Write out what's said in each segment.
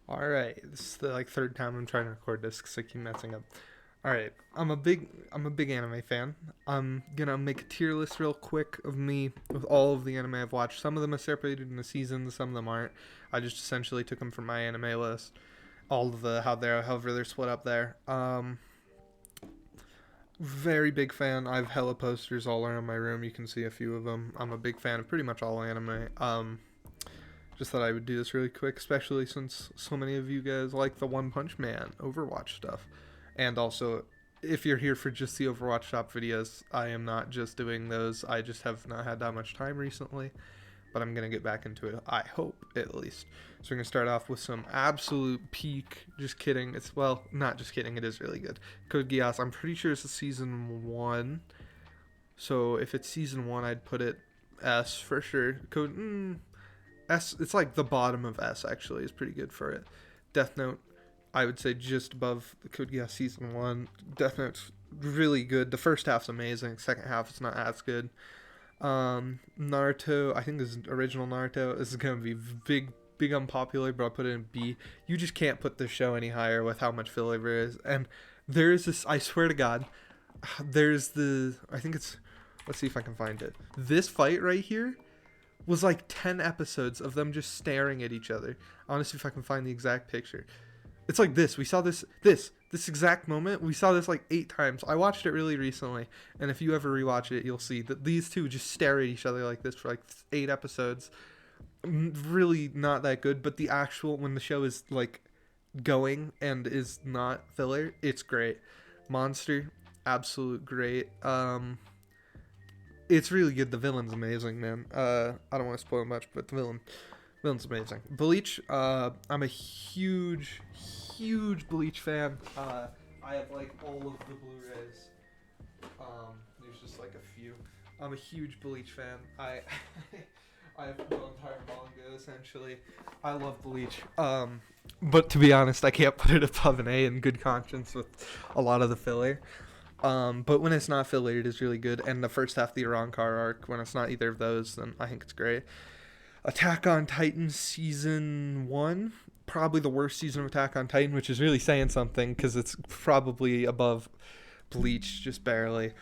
All right, this is the third time I'm trying to record this because I keep messing up. All right, I'm a big anime fan. I'm gonna make a tier list real quick of me with all of the anime I've watched. Some of them are separated into seasons, some of them aren't. I just essentially took them from my anime list. All of the however they're split up there. Very big fan. I have hella posters all around my room. You can see a few of them. I'm a big fan of pretty much all anime. Just thought I would do this really quick, especially since so many of you guys like the One Punch Man Overwatch stuff. And also, if you're here for just the Overwatch shop videos, I am not just doing those. I just have not had that much time recently, but I'm going to get back into it, I hope, at least. So we're going to start off with some absolute peak. Just kidding. Well, not just kidding. It is really good. Code Geass, I'm pretty sure it's a season 1. So if it's season 1, I'd put it S for sure. S, it's like the bottom of S, actually, is pretty good for it. Death Note, I would say just above the Code Geass season 1. Death Note's really good. The first half's amazing. Second half is not as good. Naruto, I think this is original Naruto. This is going to be big unpopular, but I'll put it in B. You just can't put this show any higher with how much filler there is. And there's this, I swear to God, I think it's, let's see if I can find it. This fight right here was like 10 episodes of them just staring at each other. Honestly, if I can find the exact picture. It's like this. We saw this exact moment. We saw this like 8 times. I watched it really recently, and if you ever rewatch it, you'll see that these two just stare at each other like this for like 8 episodes. Really not that good, but the actual, when the show is like going and is not filler, it's great. Monster, absolute great. It's really good. The villain's amazing, man. I don't want to spoil much, but the villain's amazing. Bleach, I'm a huge Bleach fan. I have like all of the Blu-rays. There's just like a few. I'm a huge Bleach fan. I I have the entire manga essentially. I love Bleach. But to be honest, I can't put it above an A in good conscience with a lot of the filler. But when it's not filler, it is really good. And the first half of the Arankar arc, when it's not either of those, then I think it's great. Attack on Titan season 1, probably the worst season of Attack on Titan, which is really saying something because it's probably above Bleach, just barely.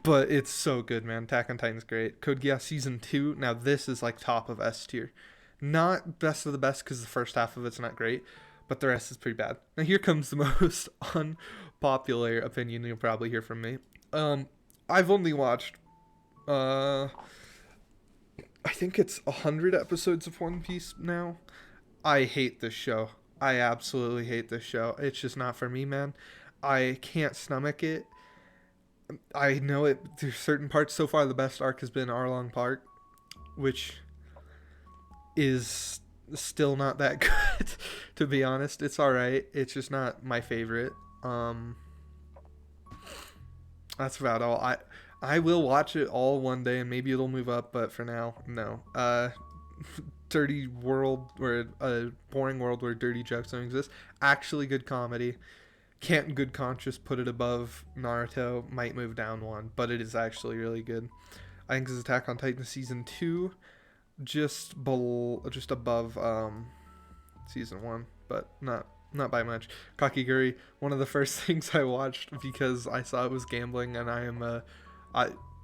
But it's so good, man. Attack on Titan's great. Code Geass season 2, now this is like top of S tier. Not best of the best because the first half of it's not great, but the rest is pretty bad. Now here comes the most unpopular opinion you'll probably hear from me. I've only watched, I think it's 100 episodes of One Piece now. I hate this show. I absolutely hate this show. It's just not for me, man. I can't stomach it. I know it. There's certain parts so far. The best arc has been Arlong Park, which is still not that good. To be honest, it's all right. It's just not my favorite. That's about all. I will watch it all one day and maybe it'll move up, but for now, no. Dirty world, or a boring world where dirty jokes don't exist. Actually good comedy. Can't in good conscience put it above Naruto. Might move down one, but it is actually really good. I think this is Attack on Titan season 2, just above season 1, but not by much. Kakiguri, one of the first things I watched because I saw it was gambling, and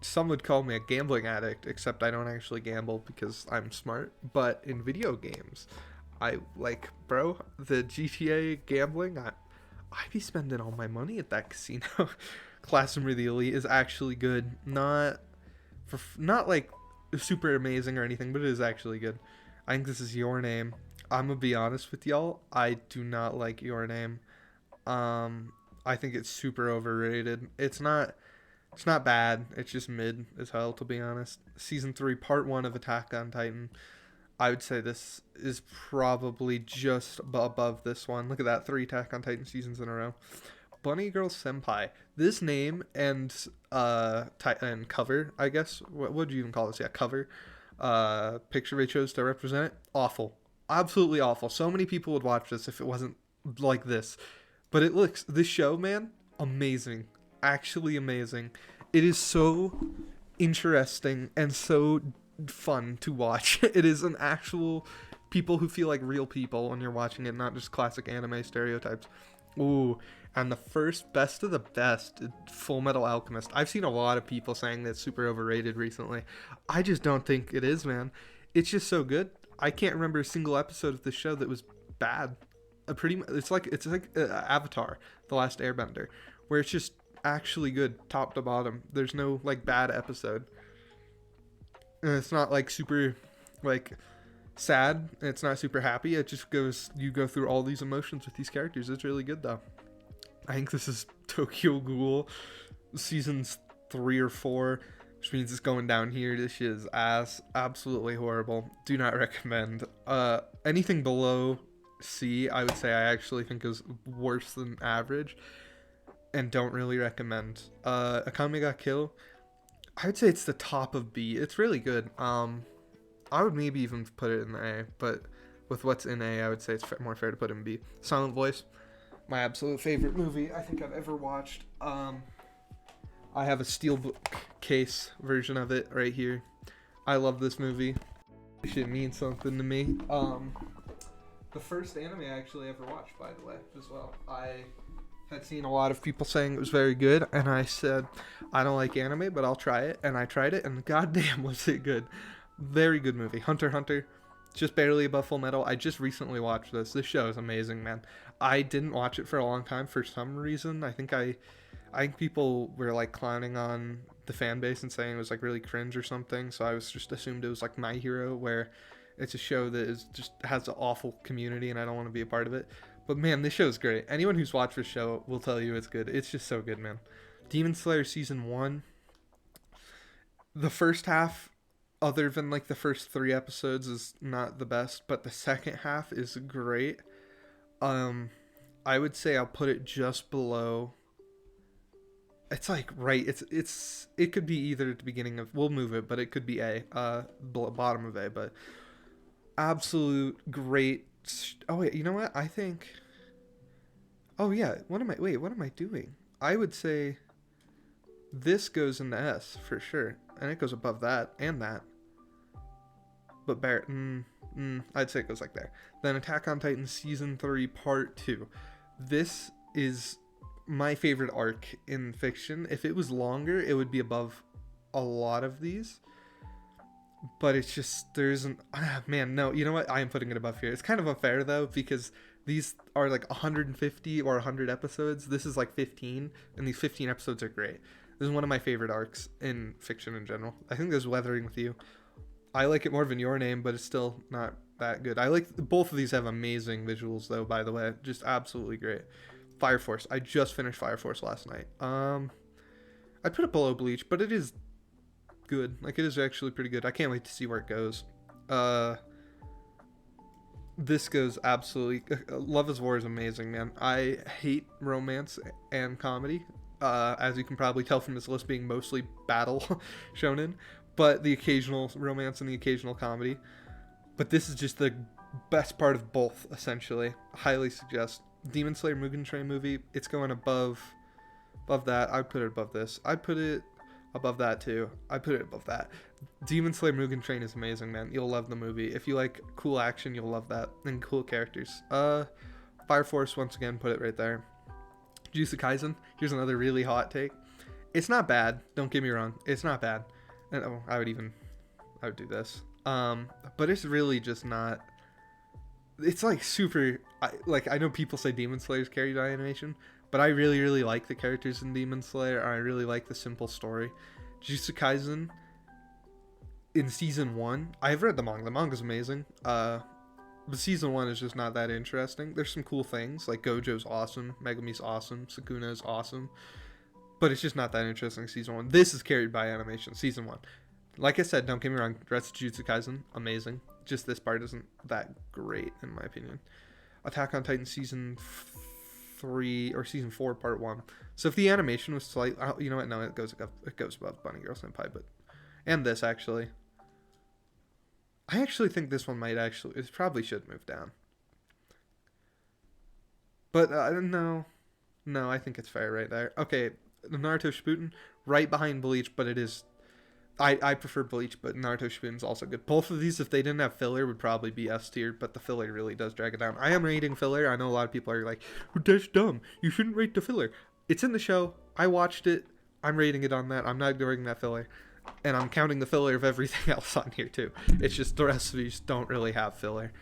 some would call me a gambling addict, except I don't actually gamble because I'm smart. But in video games, I like, bro, the GTA gambling, I be spending all my money at that casino. Classroom of the Elite is actually good. Not like super amazing or anything, but it is actually good. I think this is Your Name. I'm gonna be honest with y'all. I do not like Your Name. I think it's super overrated. It's not bad. It's just mid as hell, to be honest. Season 3, part 1 of Attack on Titan. I would say this is probably just above this one. Look at that, 3 Attack on Titan seasons in a row. Bunny Girl Senpai. This name and cover, I guess. What would you even call this? Yeah, cover. Picture they chose to represent it. Awful. Absolutely awful. So many people would watch this if it wasn't like this. But this show, man, amazing. Actually amazing. It is so interesting and so fun to watch. It is an actual people who feel like real people when you're watching it, not just classic anime stereotypes. Ooh, and the first best of the best, Full Metal Alchemist. I've seen a lot of people saying that it's super overrated recently. I just don't think it is, man. It's just so good. I can't remember a single episode of the show that was bad. It's like Avatar, The Last Airbender, where it's just actually good top to bottom. There's no like bad episode, and it's not like super like sad. It's not super happy. It just goes, you go through all these emotions with these characters. It's really good though. I think this is Tokyo Ghoul seasons 3 or 4, which means it's going down here. This shit is ass. Absolutely horrible. Do not recommend. Anything below C, I would say I actually think is worse than average, and don't really recommend. Akame ga Kill, I would say it's the top of B. It's really good. I would maybe even put it in the A, but with what's in A, I would say it's more fair to put in B. Silent Voice, my absolute favorite movie I think I've ever watched. I have a steelbook case version of it right here. I love this movie. This shit means something to me. The first anime I actually ever watched, by the way, as well. I had seen a lot of people saying it was very good, and I said, I don't like anime, but I'll try it. And I tried it, and goddamn was it good. Very good movie. Hunter x Hunter, just barely above Full Metal. I just recently watched this. This show is amazing, man. I didn't watch it for a long time for some reason. I think people were like clowning on the fan base and saying it was like really cringe or something. So I was just assumed it was like My Hero, where it's a show that is just has an awful community, and I don't want to be a part of it. But man, this show is great. Anyone who's watched this show will tell you it's good. It's just so good, man. Demon Slayer season 1. The first half, other than like the first 3 episodes, is not the best, but the second half is great. I would say I'll put it just below. It's like right. It could be either at the beginning of. We'll move it, but it could be A. Bottom of A, but absolute great. Oh wait, you know what? I think. Oh yeah. What am I doing? I would say this goes into S for sure, and it goes above that and that. But I'd say it goes like there. Then Attack on Titan season 3 part 2. This is my favorite arc in fiction. If it was longer, it would be above a lot of these. But it's just, there isn't, man, no, you know what? I am putting it above here. It's kind of unfair though, because these are like 150 or 100 episodes. This is like 15, and these 15 episodes are great. This is one of my favorite arcs in fiction in general. I think there's Weathering with You. I like it more than Your Name, but it's still not that good. I like, both of these have amazing visuals though, by the way. Just absolutely great. Fire Force. I just finished Fire Force last night. I'd put it below Bleach, but it is good. Like, it is actually pretty good. I can't wait to see where it goes. This goes absolutely. Love is War is amazing, man. I hate romance and comedy, as you can probably tell from this list being mostly battle shonen, but the occasional romance and the occasional comedy. But this is just the best part of both, essentially. Highly suggest. Demon Slayer Mugen Train movie. It's going above that. I'd put it above this. I'd put it above that too. I put it above that. Demon Slayer Mugen Train is amazing, man. You'll love the movie. If you like cool action, you'll love that. And cool characters. Fire Force, once again, put it right there. Jujutsu Kaisen. Here's another really hot take. It's not bad. Don't get me wrong. It's not bad. And I would do this. But it's really just not. It's like super. I know people say Demon Slayer's carried by animation, but I really, really like the characters in Demon Slayer. I really like the simple story. Jujutsu Kaisen, in season 1, I've read the manga. The manga's amazing. But season 1 is just not that interesting. There's some cool things, like Gojo's awesome, Megumi's awesome, Sukuna's awesome, but it's just not that interesting. Season 1. This is carried by animation. Season 1. Like I said, don't get me wrong. The rest of Jujutsu Kaisen, amazing. Just this part isn't that great, in my opinion. Attack on Titan season 3 or season 4 part 1. So if the animation was slight, you know what? No, it goes above Bunny Girl Senpai, but and this actually. I actually think this one it probably should move down. But no, I think it's fair right there. Okay, Naruto Shippuden right behind Bleach, but it is I prefer Bleach, but Naruto Shippuden's also good. Both of these, if they didn't have filler, would probably be S tier, but the filler really does drag it down. I am rating filler. I know a lot of people are like, that's dumb. You shouldn't rate the filler. It's in the show. I watched it. I'm rating it on that. I'm not ignoring that filler. And I'm counting the filler of everything else on here, too. It's just the rest of these don't really have filler.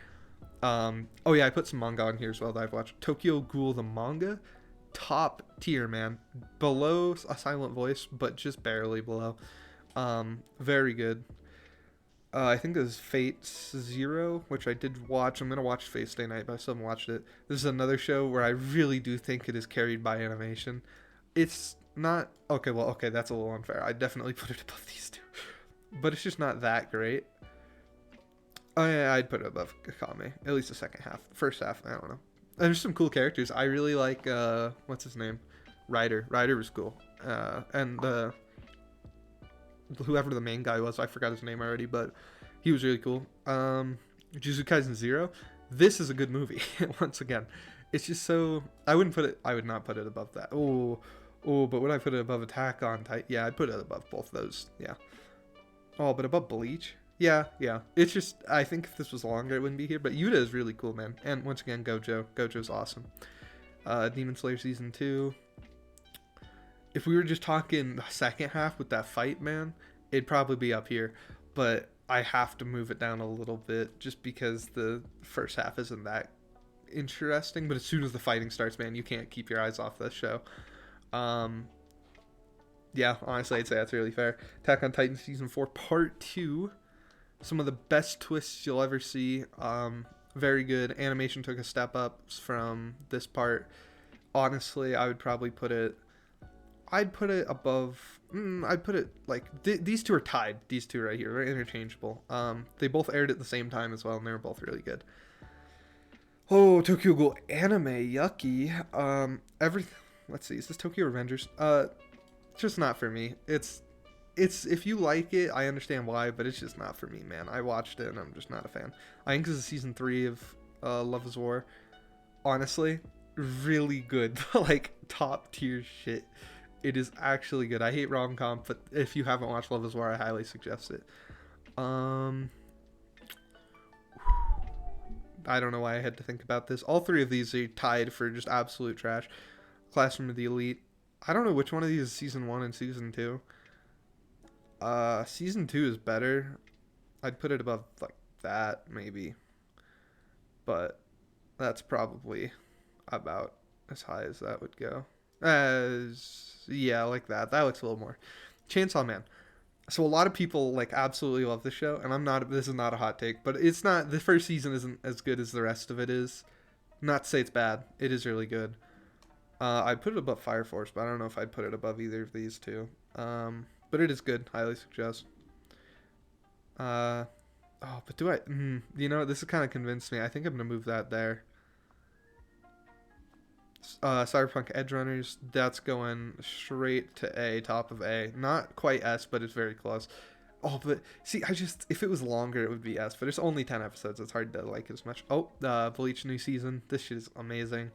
Oh, yeah, I put some manga on here as well that I've watched. Tokyo Ghoul, the manga. Top tier, man. Below A Silent Voice, but just barely below. Very good. I think there's Fate Zero, which I did watch. I'm gonna watch Fate Stay Night, but I still haven't watched it. This is another show where I really do think it is carried by animation. It's not okay. Well, okay, that's a little unfair. I definitely put it above these two, but it's just not that great. I'd put it above Kakame, at least the second half. First half, I don't know. And there's some cool characters. I really like what's his name, Ryder. Ryder was cool, and whoever the main guy was, I forgot his name already, but he was really cool. Jujutsu Kaisen 0. This is a good movie. Once again, it's just so I would not put it above that. But would I put it above Attack on Titan? Yeah, I'd put it above both those. Yeah. Oh, but above Bleach? Yeah. It's just I think if this was longer, it wouldn't be here. But Yuta is really cool, man. And once again, Gojo's awesome. Demon Slayer season 2. If we were just talking the second half with that fight, man, it'd probably be up here. But I have to move it down a little bit just because the first half isn't that interesting. But as soon as the fighting starts, man, you can't keep your eyes off this show. Yeah, honestly, I'd say that's really fair. Attack on Titan season 4 part 2. Some of the best twists you'll ever see. Very good. Animation took a step up from this part. Honestly, I would probably put it... I'd put it above... I'd put it like... these two are tied. These two right here. They're interchangeable. They both aired at the same time as well, and they were both really good. Oh, Tokyo Ghoul anime. Yucky. Let's see. Is this Tokyo Revengers? It's just not for me. It's if you like it, I understand why, but it's just not for me, man. I watched it, and I'm just not a fan. I think this is season 3 of Love is War. Honestly, really good. Like, top tier shit. It is actually good. I hate rom-com, but if you haven't watched Love is War, I highly suggest it. I don't know why I had to think about this. All three of these are tied for just absolute trash. Classroom of the Elite. I don't know which one of these is season 1 and season 2. Season 2 is better. I'd put it above like that, maybe. But that's probably about as high as that would go. Yeah, like that. That looks a little more. Chainsaw Man. So a lot of people like absolutely love this show, and this is not a hot take, but it's not, the first season isn't as good as the rest of it is. Not to say it's bad. It is really good. I'd put it above Fire Force, but I don't know if I'd put it above either of these two. But it is good. Highly suggest. But do I... you know, this has kind of convinced me. I think I'm going to move that there. Cyberpunk Edge Runners, that's going straight to A, top of A. Not quite S, but it's very close. Oh, but see, if it was longer, it would be S, but it's only 10 episodes. It's hard to like as much. Oh, Bleach new season. This shit is amazing.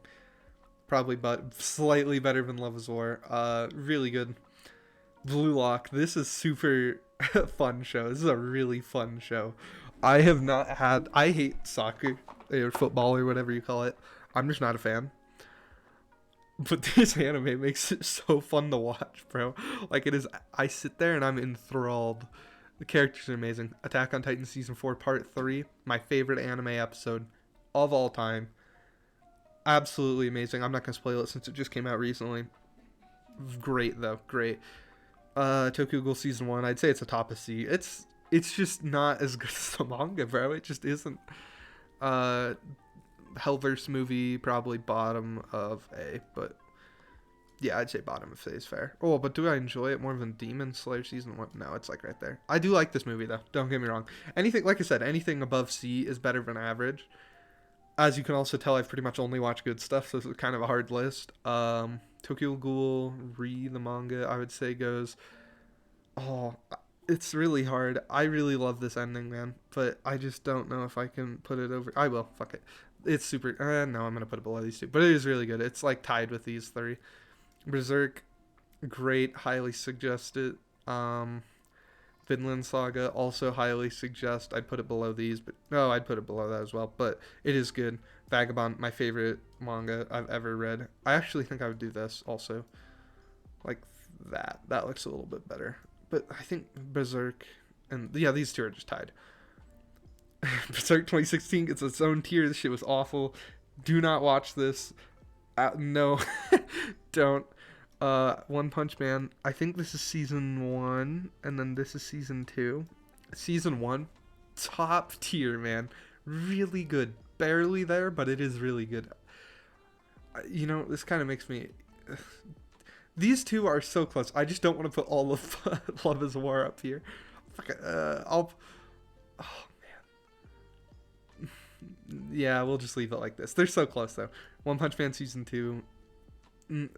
Probably slightly better than Love is War. Really good. Blue Lock. This is super fun show. This is a really fun show. I hate soccer or football or whatever you call it. I'm just not a fan. But this anime makes it so fun to watch, bro. Like, it is... I sit there and I'm enthralled. The characters are amazing. Attack on Titan Season 4 Part 3. My favorite anime episode of all time. Absolutely amazing. I'm not going to spoil it since it just came out recently. Great, though. Great. Tokyo Ghoul Season 1. I'd say it's a top of C. It's just not as good as the manga, bro. It just isn't. Hellverse movie, probably bottom of A, but yeah, I'd say bottom of A is fair. Oh, but do I enjoy it more than Demon Slayer season 1? No, it's like right there. I do like this movie though, don't get me wrong. Anything, like I said, anything above C is better than average. As you can also tell, I've pretty much only watched good stuff, so this is kind of a hard list. Tokyo Ghoul, the manga, I would say goes... Oh, it's really hard. I really love this ending, man, but I just don't know if I can put it over... I will, fuck it. It's super... no, I'm going to put it below these two. But it is really good. It's like tied with these three. Berserk, great. Highly suggest it. The Vinland Saga, also highly suggest. I'd put it below these, but no, I'd put it below that as well. But it is good. Vagabond, my favorite manga I've ever read. I actually think I would do this also, like that. That looks a little bit better. But I think Berserk and yeah, these two are just tied. Berserk 2016 gets its own tier. This shit was awful. Do not watch this. No, don't. One Punch Man. I think this is season 1, and then this is season 2. Season 1, top tier, man. Really good. Barely there, but it is really good. You know, this kind of makes me. These two are so close. I just don't want to put all of Love Is War up here. I'll. Oh man. Yeah, we'll just leave it like this. They're so close though. One Punch Man season 2.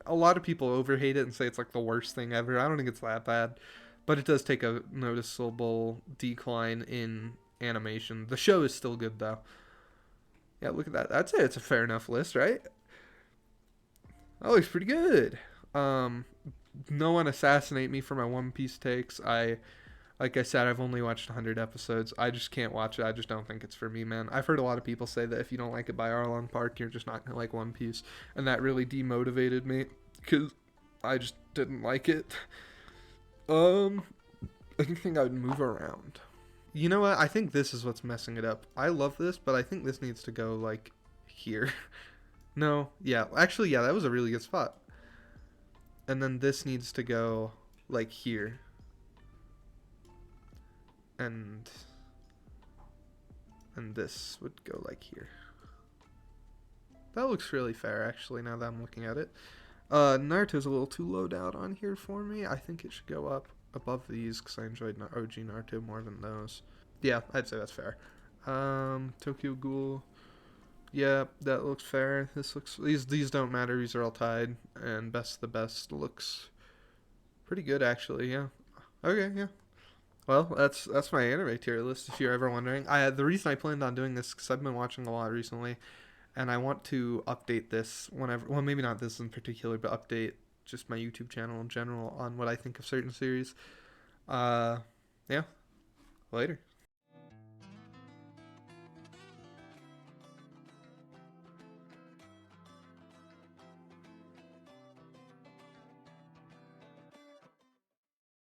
A lot of people overhate it and say it's like the worst thing ever. I don't think it's that bad, but it does take a noticeable decline in animation. The show is still good though. Yeah, look at that. That's it. It's a fair enough list, right? That looks pretty good. No one assassinate me for my One Piece takes. Like I said, I've only watched 100 episodes. I just can't watch it. I just don't think it's for me, man. I've heard a lot of people say that if you don't like it by Arlong Park, you're just not gonna like One Piece, and that really demotivated me because I just didn't like it. I think I would move around. You know what? I think this is what's messing it up. I love this, but I think this needs to go like here. No, yeah, actually, yeah, that was a really good spot. And then this needs to go like here. And this would go like here. That looks really fair, actually, now that I'm looking at it. Naruto's a little too low down on here for me. I think it should go up above these because I enjoyed OG Naruto more than those. Yeah, I'd say that's fair. Tokyo Ghoul. Yeah, that looks fair. This looks these don't matter. These are all tied, and Best of the Best looks pretty good actually. Yeah. Okay. Yeah. Well, that's my anime tier list. If you're ever wondering, the reason I planned on doing this because I've been watching a lot recently, and I want to update this whenever. Well, maybe not this in particular, but update just my YouTube channel in general on what I think of certain series. Yeah. Later.